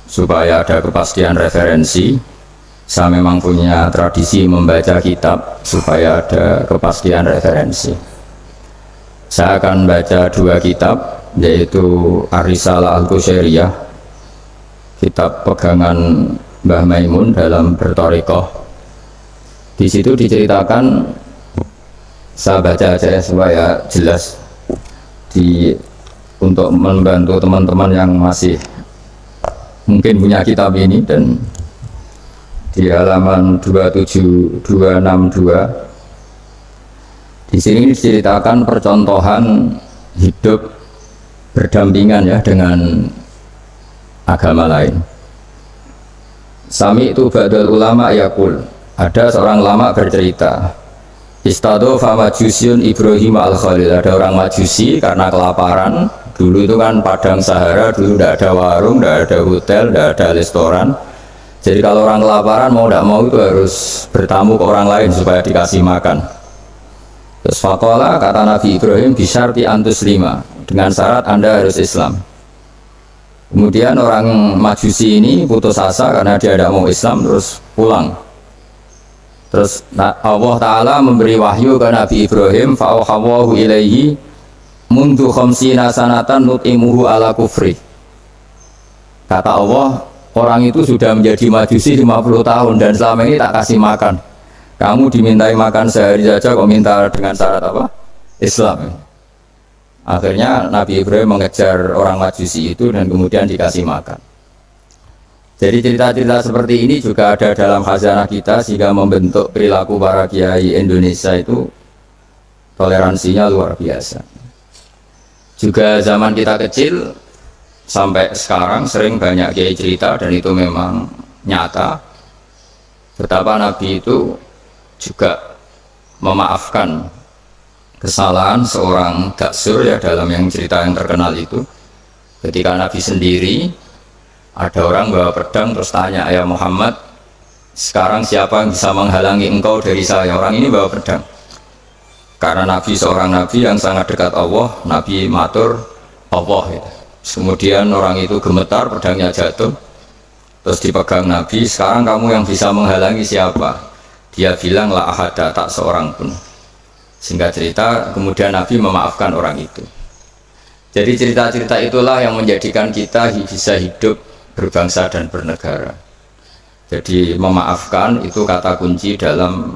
supaya ada kepastian referensi. Saya memang punya tradisi membaca kitab supaya ada kepastian referensi. Saya akan baca dua kitab, yaitu Ar-Risalah Al-Qushairiyah, kitab pegangan Mbah Maimun dalam berthariqah. Di situ diceritakan, saya baca aja ya supaya jelas untuk membantu teman-teman yang masih mungkin punya kitab ini. Dan di halaman 27262 di sini diceritakan percontohan hidup berdampingan ya dengan agama lain. Sami itu ba'dal ulama yaqul, ada seorang ulama bercerita, Istadofa majusyun Ibrahim al-Khalil. Ada orang Majusi karena kelaparan. Dulu itu kan padang Sahara, dulu tidak ada warung, tidak ada hotel, tidak ada restoran. Jadi kalau orang kelaparan mau tidak mau itu harus bertamu ke orang lain supaya dikasih makan. Terus faqala, kata Nabi Ibrahim, bisyarti antus lima, dengan syarat Anda harus Islam. Kemudian orang Majusi ini putus asa karena dia tidak mau Islam, terus pulang. Terus Allah Ta'ala memberi wahyu ke Nabi Ibrahim, fa'auhawahu ilaihi mundu khamsina sanatan nut'imuhu ala kufri. Kata Allah, orang itu sudah menjadi Majusi 50 tahun dan selama ini tak kasih makan. Kamu dimintai makan sehari saja kok minta dengan syarat apa? Islam. Akhirnya Nabi Ibrahim mengejar orang Majusi itu dan kemudian dikasih makan. Jadi cerita-cerita seperti ini juga ada dalam khazanah kita, sehingga membentuk perilaku para kiai Indonesia itu toleransinya luar biasa. Juga zaman kita kecil sampai sekarang sering banyak kiai cerita, dan itu memang nyata, betapa Nabi itu juga memaafkan kesalahan seorang daksur ya, dalam yang cerita yang terkenal itu. Ketika Nabi sendiri, ada orang bawa pedang terus tanya, ya Muhammad, sekarang siapa yang bisa menghalangi engkau dari saya? Orang ini bawa pedang. Karena Nabi seorang Nabi yang sangat dekat Allah, Nabi matur Allah gitu. Kemudian orang itu gemetar, pedangnya jatuh, terus dipegang Nabi, sekarang kamu yang bisa menghalangi siapa? Dia bilang la ahada, tak seorang pun. Singkat cerita, kemudian Nabi memaafkan orang itu. Jadi cerita-cerita itulah yang menjadikan kita bisa hidup berbangsa dan bernegara. Jadi memaafkan itu kata kunci dalam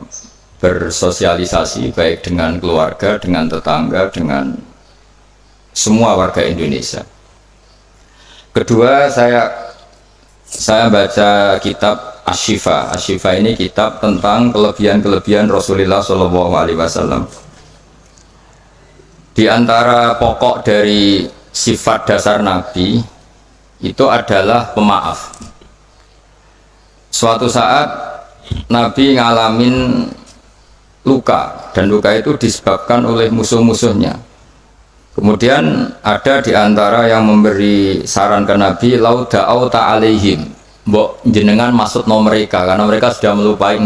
bersosialisasi, baik dengan keluarga, dengan tetangga, dengan semua warga Indonesia. Kedua, saya baca kitab Asy-Syifa. Asy-Syifa ini kitab tentang kelebihan-kelebihan Rasulullah SAW. Di antara pokok dari sifat dasar Nabi itu adalah pemaaf. Suatu saat Nabi ngalamin luka, dan luka itu disebabkan oleh musuh-musuhnya. Kemudian ada di antara yang memberi saran ke Nabi, lau da'au ta'alaihim, mbok jenengan maksud no mereka, karena mereka sudah melukai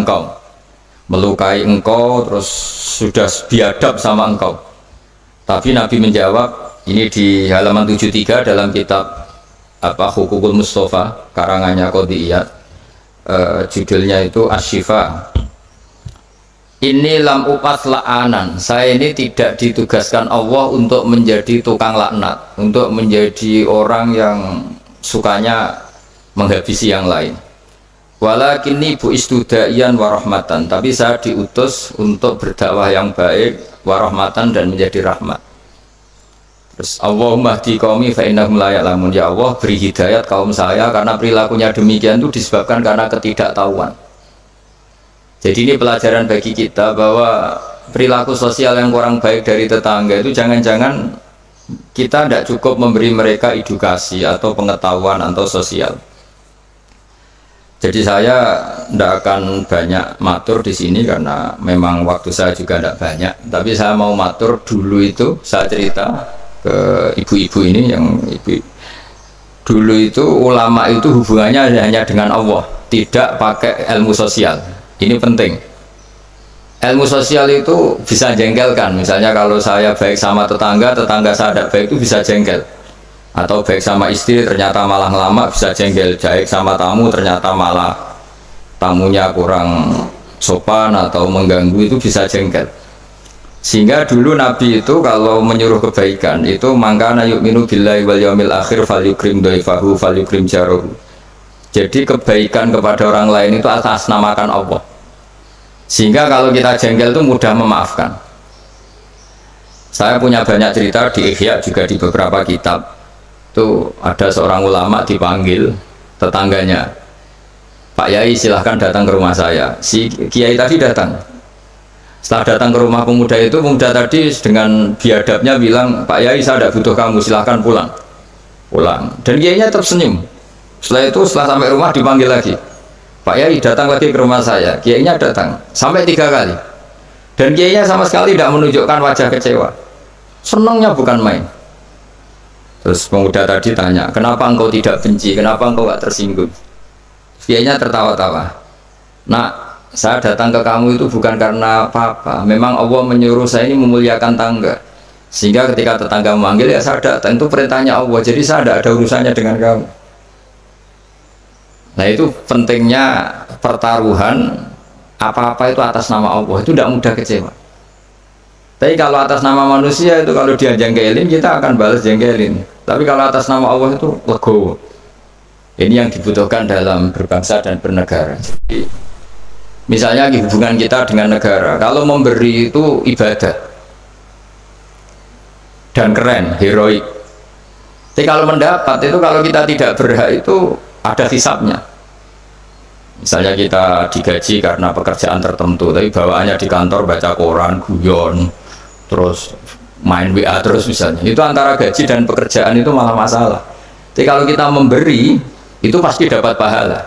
engkau, terus sudah biadab sama engkau. Tapi Nabi menjawab, ini di halaman 73 dalam kitab Hukukul Mustafa karangannya Qodiyat, judulnya itu Asy-Syifa. Ini lam upas la'anan, saya ini tidak ditugaskan Allah untuk menjadi tukang laknat, untuk menjadi orang yang sukanya menghabisi yang lain. Walakinni bu'istu da'iyan warahmatan, tapi saya diutus untuk berdakwah yang baik, warahmatan, dan menjadi rahmat. Terus Allahumma hdi qaumi fa innahum la ya'lamun, ya Allah beri hidayat kaum saya, karena perilakunya demikian itu disebabkan karena ketidaktahuan. Jadi ini pelajaran bagi kita bahwa perilaku sosial yang kurang baik dari tetangga itu jangan-jangan kita tidak cukup memberi mereka edukasi atau pengetahuan atau sosial. Jadi saya tidak akan banyak matur di sini karena memang waktu saya juga tidak banyak. Tapi saya mau matur dulu itu, saya cerita ke ibu-ibu ini, yang ibu dulu itu ulama itu hubungannya hanya dengan Allah, tidak pakai ilmu sosial. Ini penting. Ilmu sosial itu bisa jengkelkan. Misalnya kalau saya baik sama tetangga, tetangga saya tidak baik, itu bisa jengkel. Atau baik sama istri ternyata malah lama bisa jengkel, baik sama tamu ternyata malah tamunya kurang sopan atau mengganggu, itu bisa jengkel. Sehingga dulu Nabi itu kalau menyuruh kebaikan itu mangkana yu'minu billahi wal yaumil akhir falyukrim dhaifahu falyukrim jarahu. Jadi kebaikan kepada orang lain itu atas namakan Allah. Sehingga kalau kita jengkel itu mudah memaafkan. Saya punya banyak cerita di Ihya juga di beberapa kitab. Itu ada seorang ulama dipanggil tetangganya, Pak Yai silahkan datang ke rumah saya. Si Kiai tadi datang. Setelah datang ke rumah pemuda itu, pemuda tadi dengan biadabnya bilang, Pak Yai saya tidak butuh kamu, silahkan pulang. Pulang. Dan Kiainya tersenyum. Setelah itu setelah sampai rumah dipanggil lagi, Pak Yai datang lagi ke rumah saya. Kiainya datang sampai 3 kali. Dan Kiainya sama sekali tidak menunjukkan wajah kecewa. Senangnya bukan main. Terus pemuda tadi tanya, kenapa engkau tidak benci, kenapa engkau gak tersinggung? Kiainya tertawa-tawa. Nah, saya datang ke kamu itu bukan karena apa-apa. Memang Allah menyuruh saya ini memuliakan tangga. Sehingga ketika tetangga memanggil ya saya datang, itu perintahnya Allah. Jadi saya tidak ada urusannya dengan kamu. Nah itu pentingnya pertaruhan apa-apa itu atas nama Allah. Itu tidak mudah kecewa. Tapi kalau atas nama manusia itu kalau dia jengkelin kita akan balas jengkelin. Tapi kalau atas nama Allah itu legowo. Ini yang dibutuhkan dalam berbangsa dan bernegara. Jadi, misalnya hubungan kita dengan negara, kalau memberi itu ibadah dan keren, heroik. Tapi kalau mendapat itu kalau kita tidak berhak itu ada hisabnya. Misalnya kita digaji karena pekerjaan tertentu, tapi bawaannya di kantor baca koran, guyon, terus main WA terus misalnya, itu antara gaji dan pekerjaan itu malah masalah. Tapi kalau kita memberi itu pasti dapat pahala.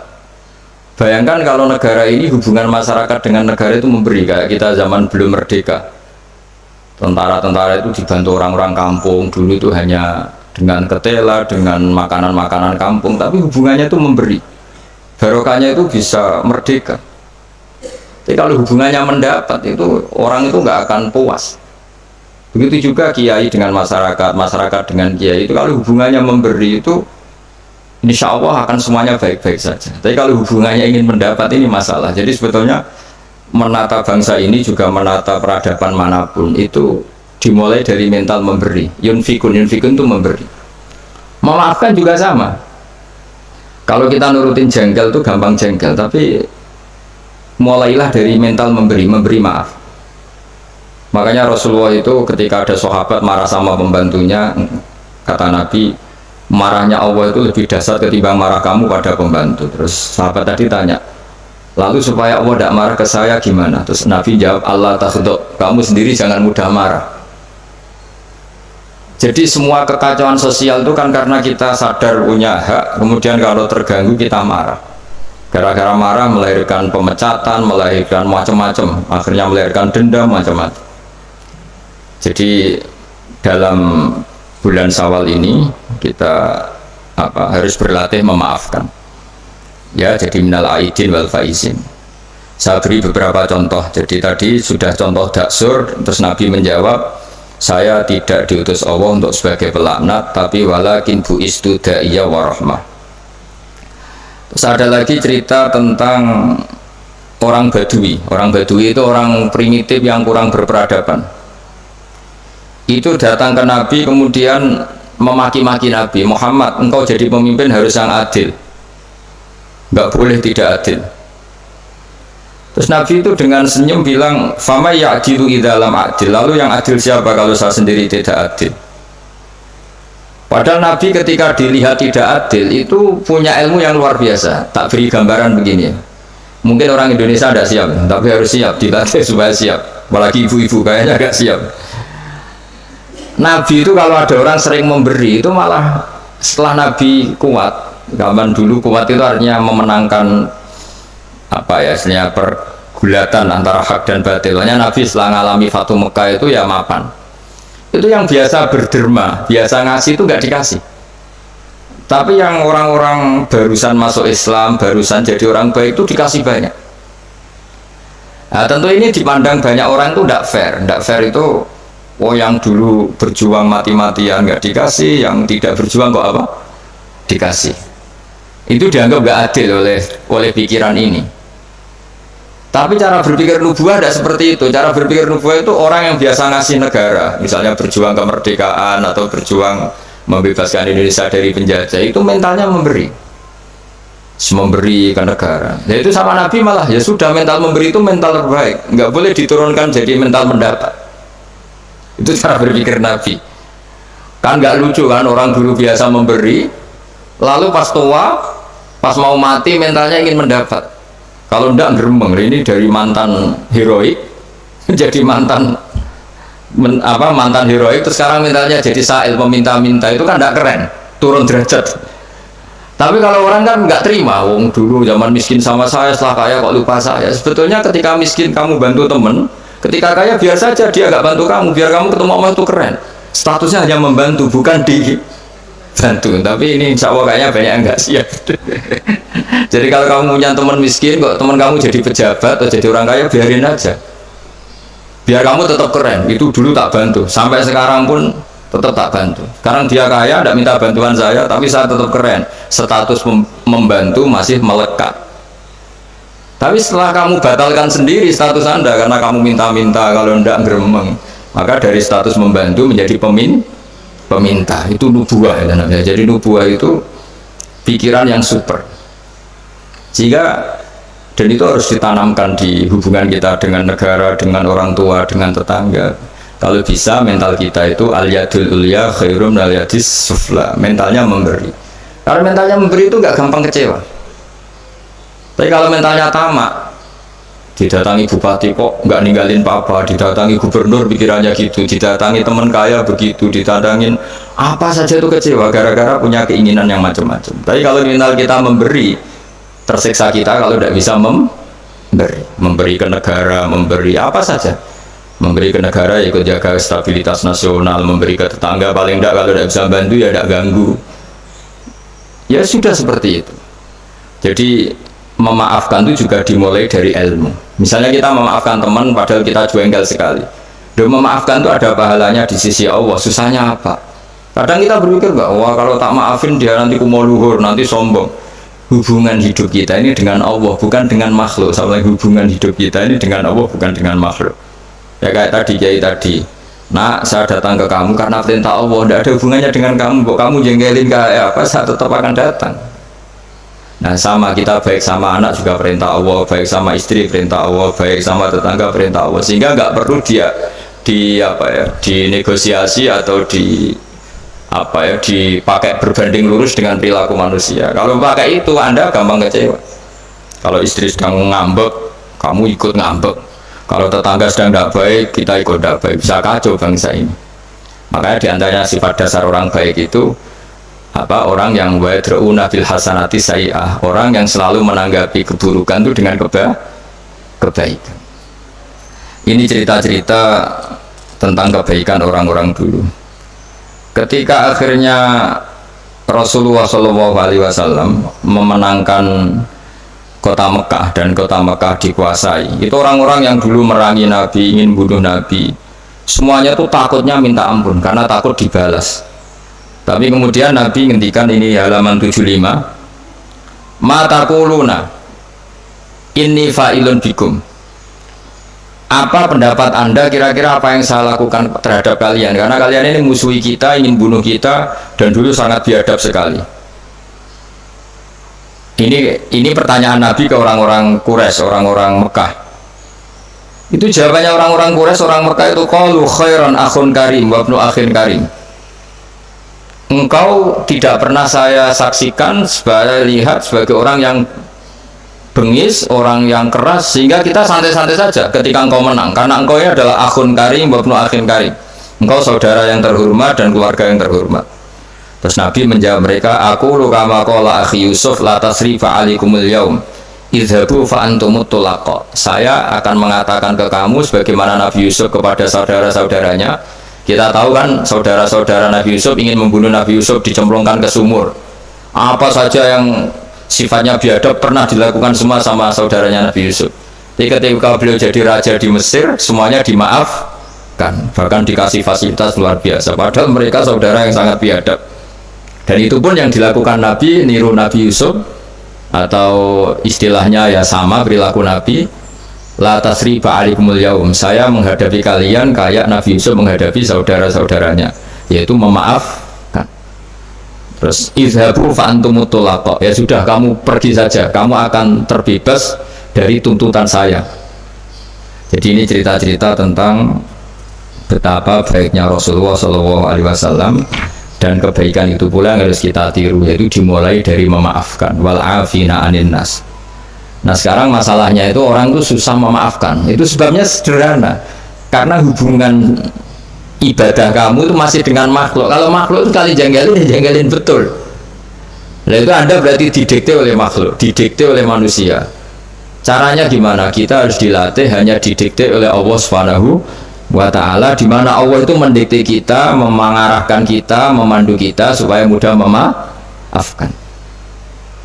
Bayangkan kalau negara ini hubungan masyarakat dengan negara itu memberi, kayak kita zaman belum merdeka, tentara-tentara itu dibantu orang-orang kampung, dulu itu hanya dengan ketela, dengan makanan-makanan kampung, tapi hubungannya itu memberi, barokahnya itu bisa merdeka. Tapi kalau hubungannya mendapat itu orang itu nggak akan puas. Begitu juga kiai dengan masyarakat, masyarakat dengan kiai itu kalau hubungannya memberi itu insya Allah akan semuanya baik-baik saja. Tapi kalau hubungannya ingin mendapat ini masalah. Jadi sebetulnya menata bangsa ini juga menata peradaban manapun itu dimulai dari mental memberi. Yunfikun itu memberi. Memaafkan juga sama. Kalau kita nurutin jengkel itu gampang jengkel, tapi mulailah dari mental memberi maaf. Makanya Rasulullah itu ketika ada sahabat marah sama pembantunya, kata Nabi, marahnya Allah itu lebih dahsyat ketimbang marah kamu pada pembantu. Terus sahabat tadi tanya, lalu supaya Allah tidak marah ke saya gimana? Terus Nabi jawab, Allah takhdok, kamu sendiri jangan mudah marah. Jadi semua kekacauan sosial itu kan karena kita sadar punya hak, kemudian kalau terganggu kita marah. Gara-gara marah melahirkan pemecatan, melahirkan macam-macam, akhirnya melahirkan dendam macam-macam. Jadi dalam bulan Syawal ini kita harus berlatih memaafkan. Ya, jadi minal aidin wal faizin. Saya beri beberapa contoh. Jadi tadi sudah contoh daksur, terus Nabi menjawab, saya tidak diutus Allah untuk sebagai pelaknat, tapi walakin bu'istu da'iyya wa rahmah. Terus ada lagi cerita tentang orang Badui. Orang Badui itu orang primitif yang kurang berperadaban. Itu datang ke Nabi kemudian memaki-maki Nabi, Muhammad engkau jadi pemimpin harus yang adil, nggak boleh tidak adil. Terus Nabi itu dengan senyum bilang, fama ya'dilu idzalam adil, lalu yang adil siapa kalau saya sendiri tidak adil? Padahal Nabi ketika dilihat tidak adil itu punya ilmu yang luar biasa. Tak beri gambaran begini, mungkin orang Indonesia tidak siap, tapi harus siap, dilatih supaya siap, apalagi ibu-ibu kayaknya agak siap. Nabi itu kalau ada orang sering memberi itu malah setelah Nabi kuat, zaman dulu kuat itu artinya memenangkan istilahnya pergulatan antara hak dan batil. Nabi setelah mengalami Fatu Mekah itu ya mapan. Itu yang biasa berderma, biasa ngasih itu nggak dikasih. Tapi yang orang-orang barusan masuk Islam, barusan jadi orang baik itu dikasih banyak. Nah, tentu ini dipandang banyak orang itu tidak fair. Tidak fair itu Oh yang dulu berjuang mati-matian nggak dikasih, yang tidak berjuang kok apa? Dikasih. Itu dianggap nggak adil oleh pikiran ini. Tapi cara berpikir nubuah tidak seperti itu. Cara berpikir nubuah itu orang yang biasa ngasih negara, misalnya berjuang kemerdekaan atau berjuang membebaskan Indonesia dari penjajah, itu mentalnya memberi ke negara. Ya itu sama Nabi malah ya sudah, mental memberi itu mental terbaik, nggak boleh diturunkan jadi mental mendapat. Itu cara berpikir Nabi. Kan nggak lucu kan, orang dulu biasa memberi, lalu pas tua, pas mau mati mentalnya ingin mendapat. Kalau ndak geremeng, ini dari mantan heroik jadi mantan heroik, terus sekarang mentalnya jadi sa'il, peminta-minta, itu kan ndak keren, turun derajat. Tapi kalau orang kan nggak terima, wong dulu zaman miskin sama saya, setelah kaya kok lupa saya. Sebetulnya ketika miskin kamu bantu temen, ketika kaya biar saja dia nggak bantu kamu, biar kamu ketemu Allah itu keren. Statusnya hanya membantu, bukan dibantu. Tapi ini insya Allah kayaknya banyak yang nggak siap. Jadi kalau kamu punya teman miskin, kok teman kamu jadi pejabat atau jadi orang kaya, biarin aja. Biar kamu tetap keren. Itu dulu tak bantu, sampai sekarang pun tetap tak bantu. Sekarang dia kaya, tidak minta bantuan saya, tapi saya tetap keren. Status membantu masih melekat. Tapi setelah kamu batalkan sendiri status Anda karena kamu minta-minta, kalau tidak geremeng, maka dari status membantu menjadi peminta. Itu nubuah ya namanya. Jadi nubuah itu pikiran yang super. Sehingga dan itu harus ditanamkan di hubungan kita dengan negara, dengan orang tua, dengan tetangga. Kalau bisa mental kita itu al-yadul ulya khairum al yadis sufla, mentalnya memberi. Karena mentalnya memberi itu nggak gampang kecewa. Tapi kalau mentalnya tamak, didatangi bupati kok nggak ninggalin papa, didatangi gubernur pikirannya gitu, didatangi teman kaya begitu, didatangin apa saja itu kecewa gara-gara punya keinginan yang macam-macam. Tapi kalau mental kita memberi, tersiksa kita kalau tidak bisa memberi ke negara, memberi apa saja, memberi ke negara ikut jaga stabilitas nasional, memberi ke tetangga paling tidak kalau tidak bisa bantu ya tidak ganggu. Ya sudah seperti itu. Jadi memaafkan itu juga dimulai dari ilmu. Misalnya kita memaafkan teman padahal kita jengkel sekali, dan memaafkan itu ada pahalanya di sisi Allah. Susahnya apa? Kadang kita berpikir enggak, wah kalau tak maafin dia nanti kumo luhur, nanti sombong. Hubungan hidup kita ini dengan Allah, bukan dengan makhluk. Sama hubungan hidup kita ini dengan Allah, bukan dengan makhluk. Ya kayak tadi, nah saya datang ke kamu karena perintah Allah, tidak ada hubungannya dengan kamu. Kok kamu jengkelin kayak apa, saya tetap akan datang. Nah sama kita, baik sama anak juga perintah Allah, baik sama istri perintah Allah, baik sama tetangga perintah Allah. Sehingga nggak perlu dia dinegosiasi atau dipakai berbanding lurus dengan perilaku manusia. Kalau pakai itu Anda gampang kecewa. Kalau istri sedang ngambek, kamu ikut ngambek. Kalau tetangga sedang tidak baik, kita ikut tidak baik. Bisa kacau bangsa ini. Makanya diantaranya sifat dasar orang baik itu orang yang wadra'una bil hasanati sayi'ah, orang yang selalu menanggapi keburukan itu dengan kebaikan. Ini cerita-cerita tentang kebaikan orang-orang dulu. Ketika akhirnya Rasulullah SAW memenangkan kota Mekah dan kota Mekah dikuasai, itu orang-orang yang dulu merangi Nabi, ingin bunuh Nabi, semuanya tuh takutnya minta ampun karena takut dibalas. Tapi kemudian Nabi ngendikan, ini halaman 75, matakuluna inni fa'ilun bikum, apa pendapat Anda kira-kira apa yang saya lakukan terhadap kalian, karena kalian ini musuhi kita, ingin bunuh kita, dan dulu sangat biadab sekali. Ini pertanyaan Nabi ke orang-orang Quraisy, orang-orang Mekah. Itu jawabannya orang-orang Quraisy, orang Mekah itu, qalu khairan akhun karim wa ibnu akhin karim. Engkau tidak pernah saya saksikan lihat sebagai orang yang bengis, orang yang keras, sehingga kita santai-santai saja ketika engkau menang, karena engkau ini adalah akhun karim wa ibnu akhin karim, engkau saudara yang terhormat dan keluarga yang terhormat. Terus Nabi menjawab mereka, aku kama qala akhi Yusuf la tasrifa alaikumul yaum idhabu fa antumut tulaqa. Saya akan mengatakan ke kamu sebagaimana Nabi Yusuf kepada saudara-saudaranya. Kita tahu kan saudara-saudara Nabi Yusuf ingin membunuh Nabi Yusuf, dicemplungkan ke sumur. Apa saja yang sifatnya biadab pernah dilakukan semua sama saudaranya Nabi Yusuf. Jadi ketika beliau jadi raja di Mesir, semuanya memaafkan, bahkan dikasih fasilitas luar biasa, padahal mereka saudara yang sangat biadab. Dan itu pun yang dilakukan Nabi, niru Nabi Yusuf, atau istilahnya ya sama perilaku Nabi, la tasriba alikumul yaum, saya menghadapi kalian kayak Nabi Yusuf menghadapi saudara-saudaranya, yaitu memaafkan. Terus izhabu fa antum mutlaqa, ya sudah kamu pergi saja, kamu akan terbebas dari tuntutan saya. Jadi ini cerita-cerita tentang betapa baiknya Rasulullah SAW, dan kebaikan itu pula yang harus kita tiru, yaitu dimulai dari memaafkan, wal afina anin nas. Nah sekarang masalahnya itu orang itu susah memaafkan. Itu sebabnya sederhana, karena hubungan ibadah kamu itu masih dengan makhluk. Kalau makhluk itu kali janggalin, ya janggalin betul. Nah itu Anda berarti didikte oleh makhluk, didikte oleh manusia. Caranya gimana? Kita harus dilatih hanya didikte oleh Allah Subhanahu wa ta'ala, di mana Allah itu mendikte kita, mengarahkan kita, memandu kita supaya mudah memaafkan.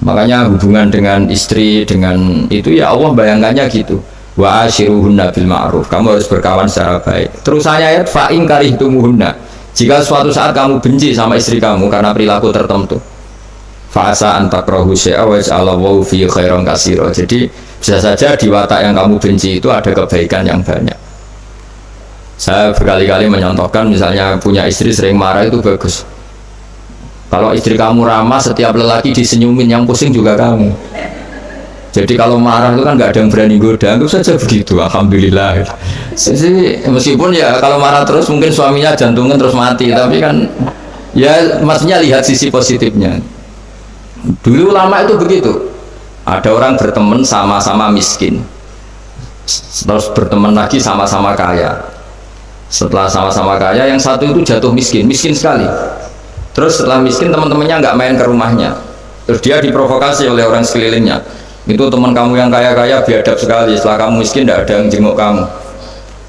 Makanya hubungan dengan istri, dengan itu ya Allah bayangkannya gitu, wa ashiruhunna bil ma'ruf, kamu harus berkawan secara baik. Terusannya ayat fa in karihtumuhunna, jika suatu saat kamu benci sama istri kamu karena perilaku tertentu, fa asa an takrahu syai'a wa ja'alallahu fi khairan katsira. Jadi bisa saja di watak yang kamu benci itu ada kebaikan yang banyak. Saya berkali-kali menyontohkan, misalnya punya istri sering marah itu bagus. Kalau istri kamu ramah, setiap lelaki disenyumin, yang pusing juga kamu. Jadi kalau marah itu kan nggak ada yang berani goda, itu saja begitu. Alhamdulillah. Meskipun ya kalau marah terus mungkin suaminya jantungan terus mati, tapi kan ya maksudnya lihat sisi positifnya. Dulu lama itu begitu. Ada orang berteman sama-sama miskin, terus berteman lagi sama-sama kaya. Setelah sama-sama kaya, yang satu itu jatuh miskin, miskin sekali. Terus setelah miskin, teman-temannya nggak main ke rumahnya. Terus dia diprovokasi oleh orang sekelilingnya. Itu teman kamu yang kaya-kaya biadab sekali, setelah kamu miskin tidak ada yang jenguk kamu.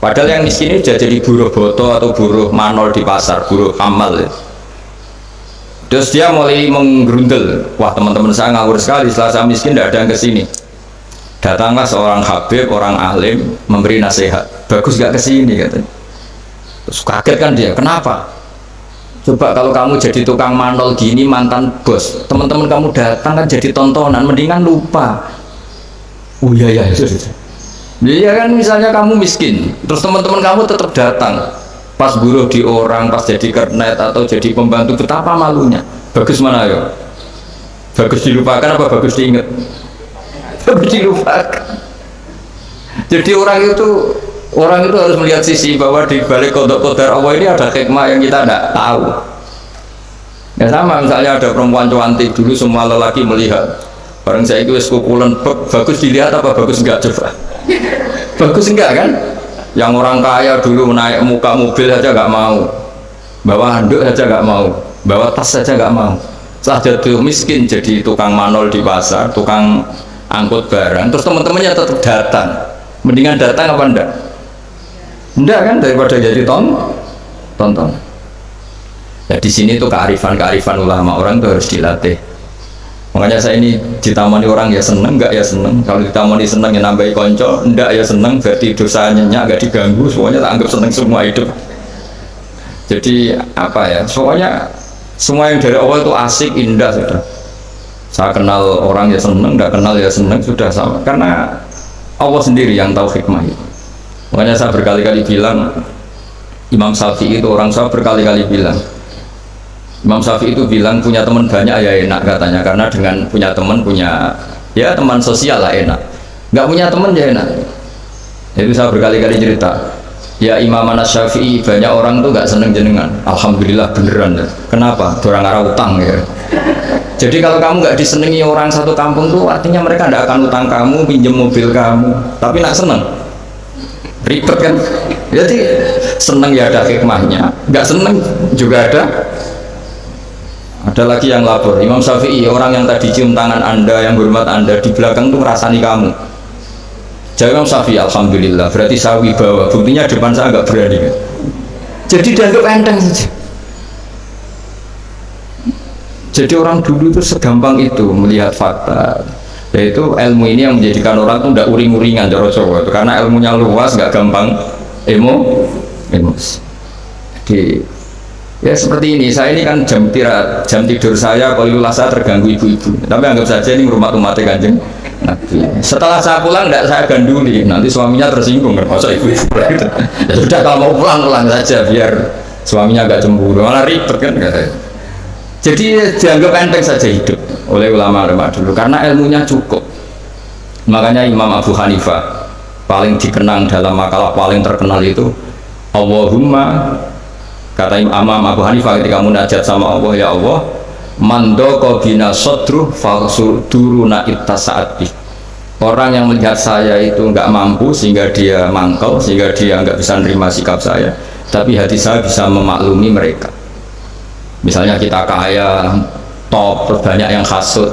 Padahal yang miskin ini sudah jadi buruh boto atau buruh manol di pasar, buruh hamal ya. Terus dia mulai menggerundel, wah teman-teman saya ngawur sekali, setelah saya miskin tidak ada yang kesini. Datanglah seorang habib, orang alim, memberi nasihat, bagus gak kesini katanya. Terus kaget kan dia, kenapa? Coba kalau kamu jadi tukang manol gini, mantan bos, teman-teman kamu datang kan jadi tontonan, mendingan lupa. Oh iya ya, iya kan, misalnya kamu miskin, terus teman-teman kamu tetap datang, pas buruh di orang, pas jadi kernet atau jadi pembantu, betapa malunya. Bagus mana ya? Bagus dilupakan apa bagus diingat? Bagus dilupakan. Jadi orang itu harus melihat sisi bahwa di balik qada Allah ini ada hikmah yang kita tidak tahu. Ya sama, misalnya ada perempuan cantik, dulu semua lelaki melihat, bareng saya itu kukulan, bagus dilihat apa bagus enggak coba? Bagus enggak kan? Yang orang kaya dulu naik muka mobil saja enggak mau, bawa handuk saja enggak mau, bawa tas saja enggak mau. Setelah jatuh miskin jadi tukang manol di pasar, tukang angkut barang, terus teman-temannya tetap datang. Mendingan datang apa enggak? Enggak kan, daripada jadi tonton. Nah di sini tuh kearifan ulama, orang tuh harus dilatih. Makanya saya ini ditamani orang ya seneng, enggak ya seneng. Kalau ditamani seneng ya nambahi konco, enggak ya seneng, berarti dosanya enggak diganggu, semuanya tak anggap seneng semua hidup. Jadi apa ya, soalnya semua yang dari awal itu asik, indah sudah. Saya kenal orang ya seneng, enggak kenal ya seneng, sudah sama. Karena Allah sendiri yang tahu hikmah itu. Makanya saya berkali-kali bilang, Imam Syafi'i itu orang, saya berkali-kali bilang, Imam Syafi'i itu bilang punya teman banyak ya enak katanya, karena dengan punya teman, ya teman sosial lah enak. Nggak punya teman ya enak. Itu saya berkali-kali cerita, ya Imam Syafi'i banyak orang tuh nggak seneng jenengan. Alhamdulillah beneran ya. Kenapa? Orang arah utang ya. Jadi kalau kamu nggak disenangi orang satu kampung tuh artinya mereka nggak akan utang kamu, pinjam mobil kamu, tapi nak seneng. Ribet kan? Jadi seneng ya ada hikmahnya, nggak seneng juga ada. Ada lagi yang lapor, Imam Syafi'i, orang yang tadi cium tangan anda, yang hormat anda, di belakang tuh ngerasani kamu. Jawab Imam Syafi'i, alhamdulillah, berarti saya wibawa, buktinya depan saya nggak berani kan? Jadi dianggap enteng saja. Jadi orang dulu itu segampang itu melihat fakta. Yaitu ilmu ini yang menjadikan orang tuh tidak uring-uringan cara Jawa, karena ilmunya luas, nggak gampang Jadi ya seperti ini, saya ini kan jam tidur saya kalau saya terganggu ibu-ibu, tapi anggap saja ini rumah umatnya Kanjeng Nabi. Setelah saya pulang tidak saya ganduli, nanti suaminya tersinggung kan, masa ibu-ibu gitu. Ya sudah, kalau mau pulang saja biar suaminya agak cemburu, malah ribet kan katanya. Jadi dianggap enteng saja hidup oleh ulama-ulama dulu karena ilmunya cukup. Makanya Imam Abu Hanifah paling dikenang dalam makalah paling terkenal itu Allahumma, kata Imam Abu Hanifah ketika munajat sama Allah, ya Allah, mandoko bina sodruh falsuduruna ittasaat bih. Orang yang melihat saya itu nggak mampu sehingga dia mangkel, sehingga dia nggak bisa nerima sikap saya, tapi hati saya bisa memaklumi mereka. Misalnya kita kaya, top, terus banyak yang hasut,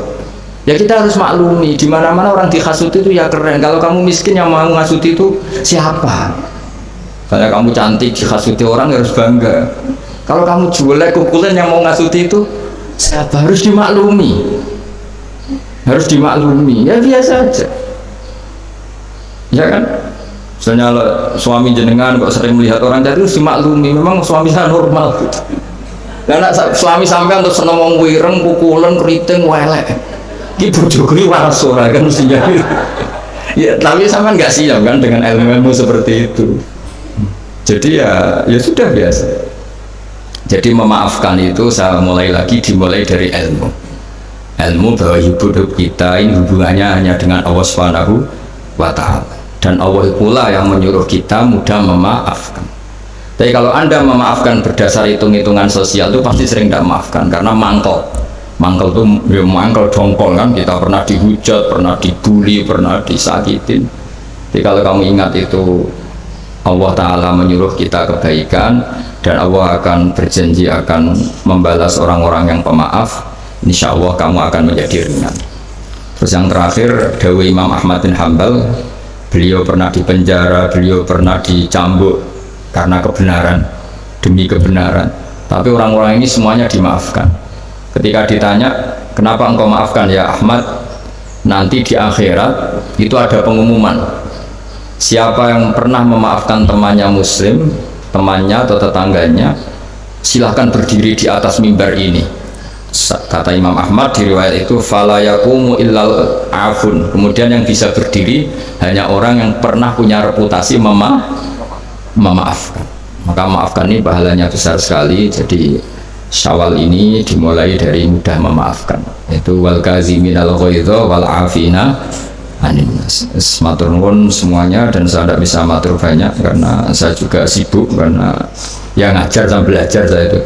ya kita harus maklumi. Di mana-mana orang dihasut itu ya keren. Kalau kamu miskin yang mau ngasut itu siapa? Kalau kamu cantik dihasuti orang harus bangga. Kalau kamu jelek kukulan yang mau ngasuti itu siapa? Harus dimaklumi. Harus dimaklumi. Ya biasa aja. Ya kan? Misalnya suami jenengan kok sering melihat orang jadi harus dimaklumi. Memang suami saya normal. Karena suami sampai untuk seneng wong wireng, kukulan, keriting, welek. Ki bojoku iki waras ora kan mestinya. Ya, tapi sampean nggak siap kan dengan ilmu-ilmu seperti itu. Jadi ya sudah biasa. Jadi memaafkan itu saya dimulai dari ilmu bahwa hidup kita ini hubungannya hanya dengan Allah Subhanahu wa Ta'ala, dan Allah pula yang menyuruh kita mudah memaafkan. Tapi kalau Anda memaafkan berdasar hitung-hitungan sosial itu pasti sering tidak memaafkan karena mangkel itu ya mangkel dongkol kan, kita pernah dihujat, pernah dibully, pernah disakitin. Jadi kalau kamu ingat itu Allah Ta'ala menyuruh kita kebaikan dan Allah akan berjanji akan membalas orang-orang yang pemaaf, insya Allah kamu akan menjadi ringan. Terus yang terakhir dawuh Imam Ahmad bin Hanbal, beliau pernah dipenjara, beliau pernah dicambuk karena kebenaran, demi kebenaran, tapi orang-orang ini semuanya dimaafkan. Ketika ditanya kenapa engkau maafkan ya Ahmad, nanti di akhirat itu ada pengumuman, siapa yang pernah memaafkan temannya muslim, temannya atau tetangganya, silahkan berdiri di atas mimbar ini. Kata Imam Ahmad di riwayat itu fala yaqumu illal afun, kemudian yang bisa berdiri hanya orang yang pernah punya reputasi memaafkan. Maka maafkan ini pahalanya besar sekali. Jadi Syawal ini dimulai dari mudah memaafkan, itu wal kaziminal ghaidha wal afina anin nas. Matur nuwun semuanya, dan saya tidak bisa matur banyak karena saya juga sibuk, karena yang ngajar sama belajar saya itu,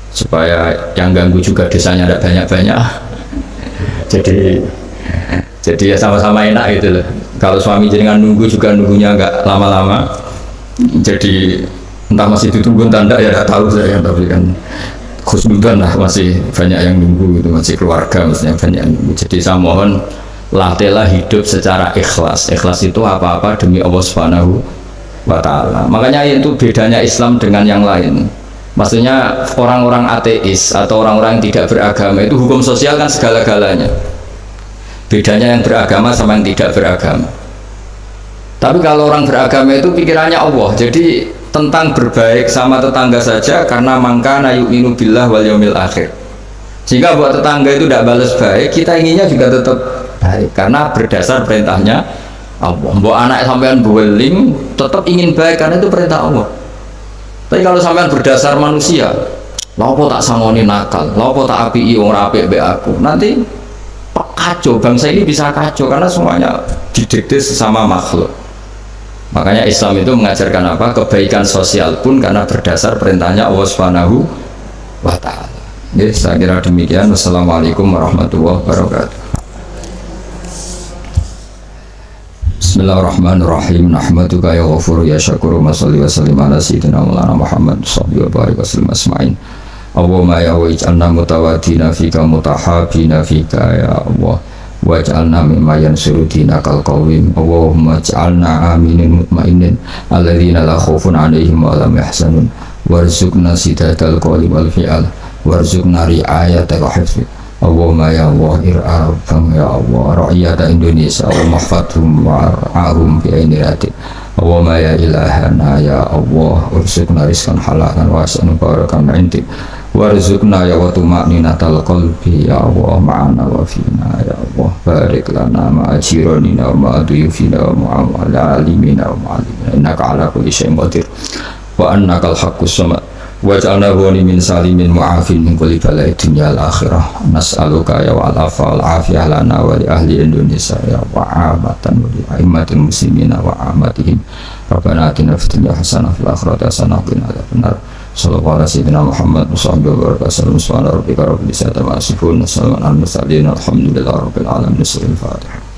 supaya yang ganggu juga desanya tidak banyak-banyak. jadi ya sama-sama enak gitu loh. Kalau suami jenengan nunggu juga nunggunya nggak lama-lama, jadi entah masih ditunggu tanda ya tidak tahu saya, tapi kan khusnudan lah, masih banyak yang nunggu itu, masih keluarga maksudnya banyak yang nunggu. Jadi saya mohon latihlah hidup secara ikhlas. Ikhlas itu apa-apa demi Allah Subhanahu wa Ta'ala. Makanya itu bedanya Islam dengan yang lain. Maksudnya orang-orang ateis atau orang-orang yang tidak beragama itu hukum sosial kan segala-galanya. Bedanya yang beragama sama yang tidak beragama. Tapi kalau orang beragama itu pikirannya Allah, jadi tentang berbaik sama tetangga saja, karena mangkana yu'minu billah wal yaumil akhir. Jika buat tetangga itu tidak balas baik, kita inginnya juga tetap baik karena berdasar perintahnya Allah. Mbok anak sampean boeling tetap ingin baik karena itu perintah Allah. Tapi kalau sampean berdasar manusia, lapo tak sangoni nakal, lapo tak apii ora apik mbek aku, nanti kacau, bangsa ini bisa kacau karena semuanya didikte sesama makhluk. Makanya Islam itu mengajarkan apa? Kebaikan sosial pun karena berdasar perintahnya Allah Subhanahu wa Ta'ala. Jadi saya kira demikian. Wassalamualaikum warahmatullahi wabarakatuh. Bismillahirrahmanirrahim. Nahmaduka ya ghafuru ya syakuru, wa sholli wa sallim ala sayyidina maulana Muhammad sallallahu alaihi wasallam asma'in. Allahumma ya waj'alna mutawaddina fika mutahabina fika ya Allah, waj'alna mimma yansuru dinakal qawim. Allahumma ja'alna aminin mutmainin alladzina la khaufun 'alaihim wa lam yahzanun, warzuqna sidatal qawli wal fi'al, warzuqna ri'ayatal hifz. Allahumma ya Allah ir'abam ya Allah ra'iyata Indonesia wa mahfadhum wa ra'ahum bi ainiratik Allahumma ya ilahana ya Allah urzuqna rizqan halalan wasi'an barakan intik warzuqna ya wa tuma'ninatal qalbi ya Allah ma'ana wa fina ya Allah barik lana ma'ajiranina wa ma'aduyufina wa ma'amala alimina wa ma'alimina innaka ala kulli syai'in qadir wa annakal haqqus samad waj'alna huwani min salimin mu'afin min kulli balai dunya al-akhirah nas'aluka ya wa'alafa wal-afiyah lana wa li ahli Indonesia ya wa'amatan wa li a'immatil muslimina wa amatihim Rabbana atina fid dunya hasanah fil akhirati hasanah wa qina adzabannar sallallahu ala sayyidina Muhammad wa sahbihi wa barakatuh subhana rabbika rabbil izzati amma yasifun wa salamun alal mursalin alhamdulillahi rabbil alamin. Al-Fatihah.